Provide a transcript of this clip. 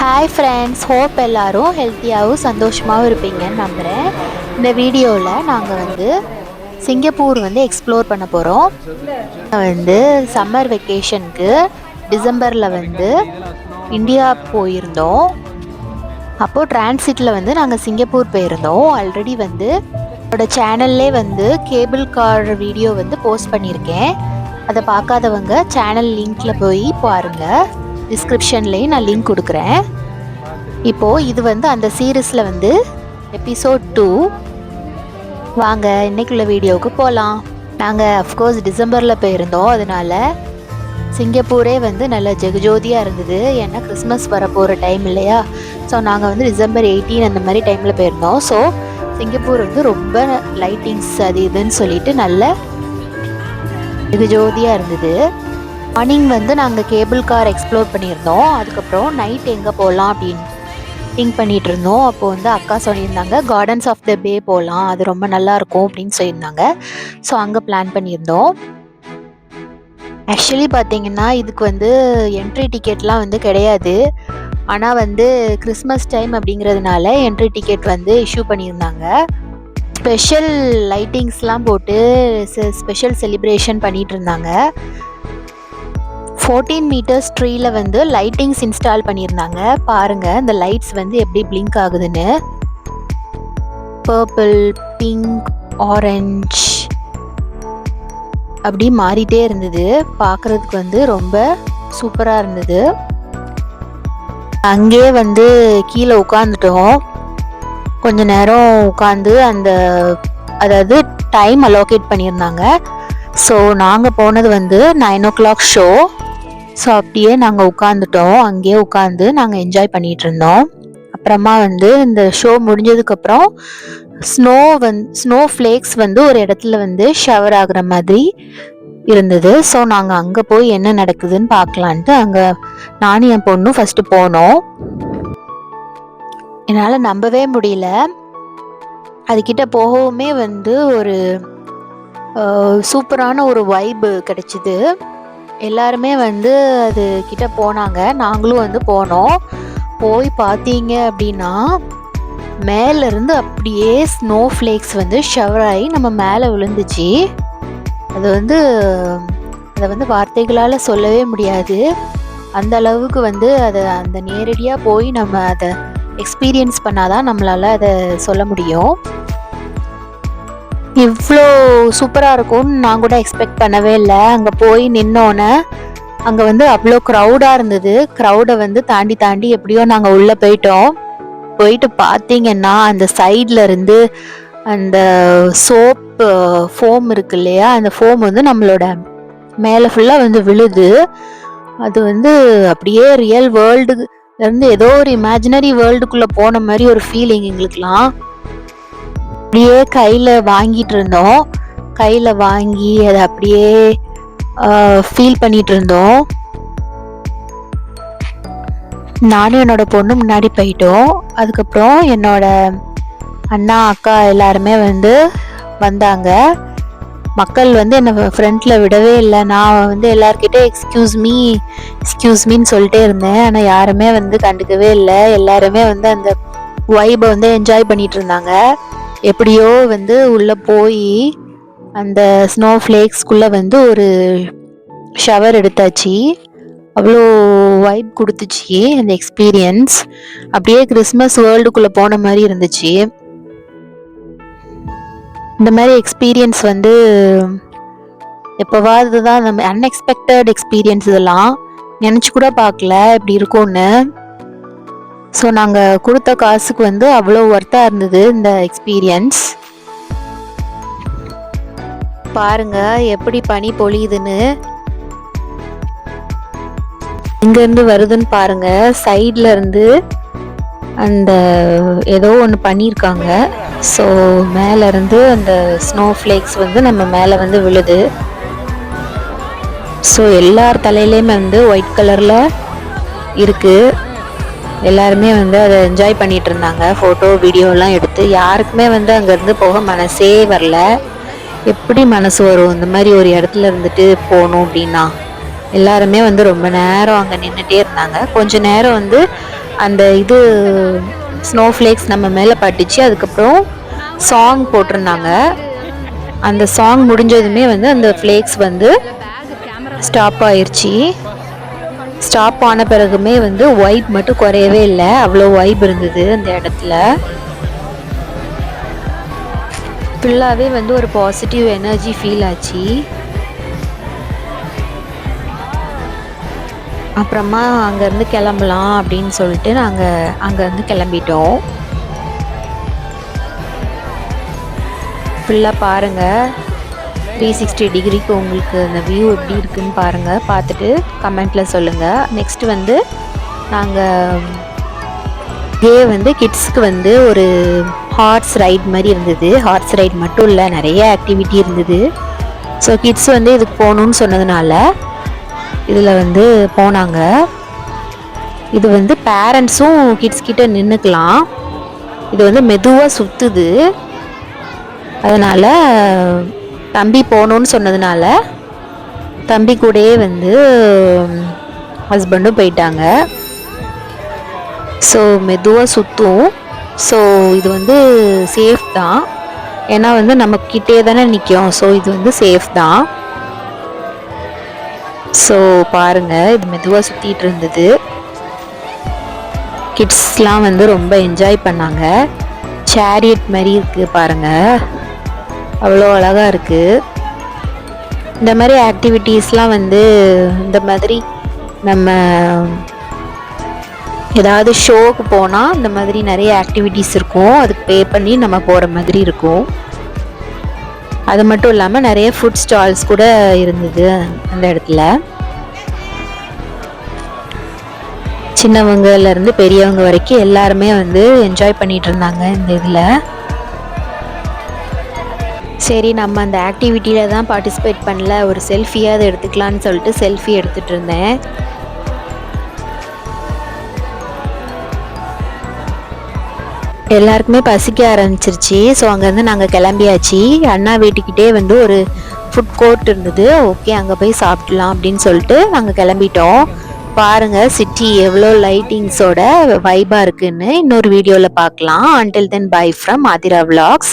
Hi friends, hope எல்லோரும் ஹெல்த்தியாகவும் சந்தோஷமாகவும் இருப்பீங்கன்னு நம்புகிறேன். இந்த வீடியோவில் நாங்கள் சிங்கப்பூர் எக்ஸ்ப்ளோர் பண்ண போகிறோம். சம்மர் வெக்கேஷனுக்கு டிசம்பரில் இந்தியா போயிருந்தோம். அப்போது டிரான்சிட்டில் நாங்கள் சிங்கப்பூர் போயிருந்தோம். ஆல்ரெடி என்னோட சேனல்லே கேபிள் கார் வீடியோ போஸ்ட் பண்ணியிருக்கேன். அதை பார்க்காதவங்க சேனல் லிங்க்கில் போய் பாருங்கள். டிஸ்கிரிப்ஷன்லேயும் நான் லிங்க் கொடுக்குறேன். இப்போது இது அந்த சீரீஸில் எபிசோட் 2. வாங்க இன்னைக்குள்ள வீடியோவுக்கு போகலாம். நாங்கள் அஃப்கோர்ஸ் டிசம்பரில் போயிருந்தோம். அதனால் சிங்கப்பூரே நல்ல ஜெகஜோதியாக இருந்தது. ஏன்னா கிறிஸ்மஸ் வரப்போகிற டைம் இல்லையா. ஸோ நாங்கள் டிசம்பர் 18 அந்த மாதிரி டைமில் போயிருந்தோம். ஸோ சிங்கப்பூர் ரொம்ப லைட்டிங்ஸ் அது இதுன்னு சொல்லிட்டு நல்ல ஜெகஜோதியாக இருந்தது. மார்னிங் நாங்கள் கேபிள் கார் எக்ஸ்ப்ளோர் பண்ணியிருந்தோம். அதுக்கப்புறம் நைட் எங்கே போகலாம் அப்படின்னு திங்க் பண்ணிகிட்டு இருந்தோம். அப்போது அக்கா சொல்லியிருந்தாங்க கார்டன்ஸ் ஆஃப் த பே போகலாம், அது ரொம்ப நல்லாயிருக்கும் அப்படின்னு சொல்லியிருந்தாங்க. ஸோ அங்கே பிளான் பண்ணியிருந்தோம். ஆக்சுவலி பார்த்தீங்கன்னா இதுக்கு என்ட்ரி டிக்கெட்லாம் கிடையாது. ஆனால் கிறிஸ்மஸ் டைம் அப்படிங்கிறதுனால என்ட்ரி டிக்கெட் இஷ்யூ பண்ணியிருந்தாங்க. ஸ்பெஷல் லைட்டிங்ஸ்லாம் போட்டு ஸ்பெஷல் செலிப்ரேஷன் பண்ணிகிட்டு இருந்தாங்க. 14 மீட்டர்ஸ் ட்ரீல லைட்டிங்ஸ் இன்ஸ்டால் பண்ணியிருந்தாங்க. பாருங்கள் இந்த லைட்ஸ் எப்படி பிளிங்க் ஆகுதுன்னு. பர்பிள், பிங்க், ஆரஞ்ச் அப்படி மாறிட்டே இருந்தது. பார்க்குறதுக்கு ரொம்ப சூப்பராக இருந்தது. அங்கேயே கீழே உட்காந்துட்டோம். கொஞ்ச நேரம் உட்காந்து அதாவது டைம் அலோகேட் பண்ணியிருந்தாங்க. ஸோ நாங்கள் போனது 9 o'clock ஷோ. ஸோ அப்படியே நாங்கள் உட்காந்துட்டோம். அங்கேயே உட்காந்து நாங்கள் என்ஜாய் பண்ணிகிட்டு இருந்தோம். அப்புறமா இந்த ஷோ முடிஞ்சதுக்கப்புறம் ஸ்னோ ஃப்ளேக்ஸ் ஒரு இடத்துல ஷவர் ஆகுற மாதிரி இருந்தது. ஸோ நாங்கள் அங்கே போய் என்ன நடக்குதுன்னு பார்க்கலான்ட்டு அங்கே நானும் என் பொண்ணும் ஃபஸ்ட்டு போனோம். என்னால் நம்பவே முடியல. அதுக்கிட்ட போகவுமே ஒரு சூப்பரான ஒரு வைப்பு கிடைச்சிது. எல்லாருமே அது கிட்ட போனாங்க. நாங்களும் போனோம். போய் பார்த்தீங்க அப்படின்னா மேலேருந்து அப்படியே ஸ்னோ ஃப்ளேக்ஸ் ஷவர் ஆகி நம்ம மேலே விழுந்துச்சு. அது அதை வார்த்தைகளால் சொல்லவே முடியாது. அந்த அளவுக்கு அதை அந்த நேரடியாக போய் நம்ம அதை எக்ஸ்பீரியன்ஸ் பண்ணாதான் நம்மளால் அதை சொல்ல முடியும். இவ்வளோ சூப்பராக இருக்கும்னு நான் கூட எக்ஸ்பெக்ட் பண்ணவே இல்லை. அங்கே போய் நின்னோன்னே அங்கே அவ்வளோ க்ரௌடாக இருந்தது. க்ரௌடை தாண்டி தாண்டி எப்படியோ நாங்கள் உள்ளே போயிட்டு பார்த்தீங்கன்னா அந்த சைடில் இருந்து அந்த சோப்பு ஃபோம் இருக்கு இல்லையா, அந்த ஃபோம் நம்மளோட மேலே ஃபுல்லாக விழுது. அது அப்படியே ரியல் வேர்ல்டுலேருந்து ஏதோ ஒரு இமேஜினரி வேர்ல்டுக்குள்ளே போன மாதிரி ஒரு ஃபீலிங் எங்களுக்குலாம். அப்படியே கையில் வாங்கிட்டு இருந்தோம். கையில் வாங்கி அதை அப்படியே ஃபீல் பண்ணிட்டு இருந்தோம். நானும் என்னோட பொண்ணு முன்னாடி போயிட்டோம். அதுக்கப்புறம் என்னோட அண்ணா அக்கா எல்லாருமே வந்தாங்க. மக்கள் என்னை ஃப்ரண்ட்டில் விடவே இல்லை. நான் எல்லார்கிட்ட எக்ஸ்கியூஸ்மீன்னு சொல்லிட்டே இருந்தேன். ஆனால் யாருமே கண்டுக்கவே இல்லை. எல்லாருமே அந்த வைபை என்ஜாய் பண்ணிட்டு இருந்தாங்க. எப்படியோ உள்ளே போய் அந்த ஸ்னோ ஃப்ளேக்ஸ்குள்ளே ஒரு ஷவர் எடுத்தாச்சு. அவ்வளோ வைப் கொடுத்துச்சு அந்த எக்ஸ்பீரியன்ஸ். அப்படியே கிறிஸ்மஸ் வேர்ல்டுக்குள்ளே போன மாதிரி இருந்துச்சு. இந்த மாதிரி எக்ஸ்பீரியன்ஸ் எப்போவாது தான் நம்ம அன்எக்ஸ்பெக்டட் எக்ஸ்பீரியன்ஸ். இதெல்லாம் நினச்சி கூட பார்க்கல இப்படி இருக்கும்னு. ஸோ நாங்கள் கொடுத்த காசுக்கு அவ்வளோ ஒர்த்தாக இருந்தது இந்த எக்ஸ்பீரியன்ஸ். பாருங்க எப்படி பனி பொழியுதுன்னு. இங்கேருந்து வருதுன்னு பாருங்க. சைடில் இருந்து அந்த ஏதோ ஒன்று பண்ணியிருக்காங்க. ஸோ மேலேருந்து அந்த ஸ்னோ ஃப்ளேக்ஸ் நம்ம மேலே விழுது. ஸோ எல்லார் தலையிலையுமே ஒயிட் கலரில் இருக்குது. எல்லாருமே அதை என்ஜாய் பண்ணிகிட்டு இருந்தாங்க. ஃபோட்டோ வீடியோலாம் எடுத்து. யாருக்குமே அங்கேருந்து போக மனசே வரல. எப்படி மனசு வரும் இந்த மாதிரி ஒரு இடத்துல இருந்துட்டு போகணும் அப்படின்னா? எல்லாருமே ரொம்ப நேரம் அங்கே நின்றுட்டே இருந்தாங்க. கொஞ்ச நேரம் அந்த இது ஸ்னோ ஃப்ளேக்ஸ் நம்ம மேலே பட்டுச்சு. அதுக்கப்புறம் சாங் போட்டிருந்தாங்க. அந்த சாங் முடிஞ்சதுமே வந்து அந்த ஃப்ளேக்ஸ் வந்து ஸ்டாப் ஆயிடுச்சு. ஸ்டாப் ஆன பிறகுமே வந்து வைப் மட்டும் குறையவே இல்லை, அவ்வளோ வைப் இருந்தது அந்த இடத்துல. ஃபுல்லாகவே வந்து ஒரு பாசிட்டிவ் எனர்ஜி ஃபீல் ஆச்சு. அப்புறமா அங்கேருந்து கிளம்பலாம் அப்படின்னு சொல்லிட்டு நாங்கள் அங்கேருந்து கிளம்பிட்டோம். ஃபுல்லாக பாருங்கள், 360 டிகிரிக்கு உங்களுக்கு அந்த வியூ எப்படி இருக்குன்னு பாருங்கள். பார்த்துட்டு கமெண்ட்டில் சொல்லுங்கள். நெக்ஸ்ட்டு வந்து நாங்கள் வந்து கிட்ஸ்க்கு வந்து ஒரு ஹார்ஸ் ரைட் மாதிரி இருந்தது. ஹார்ஸ் ரைட் மட்டும் இல்லை, நிறைய ஆக்டிவிட்டி இருந்தது. ஸோ கிட்ஸ் வந்து இதுக்கு போகணுன்னு சொன்னதுனால இதில் வந்து போனாங்க. இது வந்து பேரண்ட்ஸும் கிட்ஸ் கிட்ட நின்றுக்கலாம். இது வந்து மெதுவாக சுற்றுது. அதனால் தம்பி போகணுன்னு சொன்னதுனால தம்பி கூடயே வந்து ஹஸ்பண்டும் போயிட்டாங்க. ஸோ மெதுவாக சுற்றும். ஸோ இது வந்து சேஃப் தான், ஏன்னா வந்து நம்ம கிட்டே தானே நிற்கும். ஸோ இது வந்து சேஃப் தான். ஸோ பாருங்கள், இது மெதுவாக சுற்றிட்டு இருந்தது. கிட்ஸ்லாம் வந்து ரொம்ப என்ஜாய் பண்ணாங்க. சேரியட் மாதிரி இருக்குது பாருங்கள், அவ்வளோ அழகாக இருக்குது. இந்த மாதிரி ஆக்டிவிட்டீஸ்லாம் வந்து இந்த மாதிரி நம்ம ஏதாவது ஷோக்கு போனால் இந்த மாதிரி நிறைய ஆக்டிவிட்டீஸ் இருக்கும். அதுக்கு பே பண்ணி நம்ம போகிற மாதிரி இருக்கும். அது மட்டும் இல்லாமல் நிறைய ஃபுட் ஸ்டால்ஸ் கூட இருந்தது அந்த இடத்துல. சின்னவங்கலேருந்து பெரியவங்க வரைக்கும் எல்லாருமே வந்து என்ஜாய் பண்ணிகிட்டு இருந்தாங்க இந்த இதில். சரி, நம்ம அந்த ஆக்டிவிட்டியில் தான் பார்ட்டிசிபேட் பண்ணல, ஒரு செல்ஃபியாவது எடுத்துக்கலான்னு சொல்லிட்டு செல்ஃபி எடுத்துகிட்டு இருந்தேன். எல்லாருக்குமே பசிக்க ஆரம்பிச்சிருச்சு. ஸோ அங்கேருந்து நாங்கள் கிளம்பியாச்சு. அண்ணா வீட்டுக்கிட்டே வந்து ஒரு ஃபுட் கோர்ட் இருந்தது. ஓகே, அங்கே போய் சாப்பிட்லாம் அப்படின்னு சொல்லிட்டு நாங்கள் கிளம்பிட்டோம். பாருங்கள் சிட்டி எவ்வளோ லைட்டிங்ஸோட வைபாக இருக்குன்னு. இன்னொரு வீடியோவில் பார்க்கலாம். Until then, bye from Adira Vlogs.